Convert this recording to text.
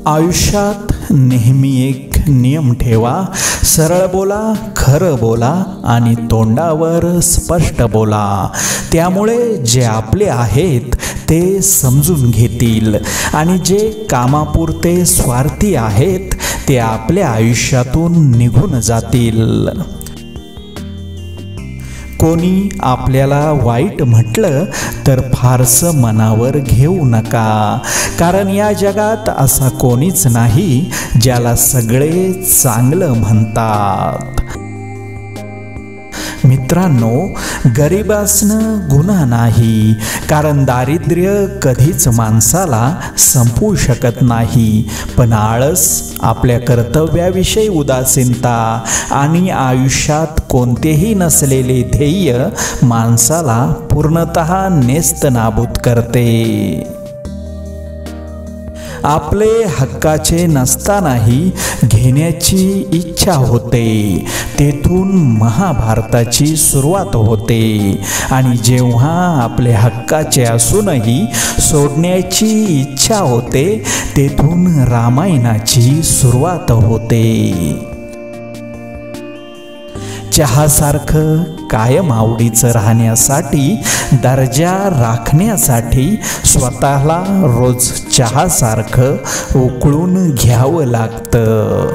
आयुष्यात नेहमी एक नियम ठेवा, सरळ बोला, खरं बोला आणि तोंडावर स्पष्ट बोला. त्यामुळे जे आपले आहेत ते समजून घेतील आणि जे कामापुरते स्वार्थी आहेत ते आपल्या आयुष्यातून निघून जातील. कोणी आपल्याला वाईट म्हटलं तर फारसं मनावर घेऊ नका, कारण या जगात असा कोणीच नाही ज्याला सगळे चांगलं म्हणतात. मित्रांनो, गरीब असणं गुन्हा नाही, कारण दारिद्र्य कधीच माणसाला संपवू शकत नाही. पण आळस, आपल्या कर्तव्याविषयी उदासीनता आणि आयुष्यात कोणतेही नसलेले ध्येय माणसाला पूर्णतः नेस्तनाबूत करते. आपले हक्काचे नसतानाही घेण्याची इच्छा होते, तेथून महाभारताची सुरुवात होते. आणि जेव्हा आपले हक्काचे असूनही सोडण्याची इच्छा होते, तेथून रामायणाची सुरुवात होते. चहासारखं कायम आवडीचं राहण्यासाठी, दर्जा राखण्यासाठी स्वतःला रोज चहासारखं उकळून घ्यावं लागतं.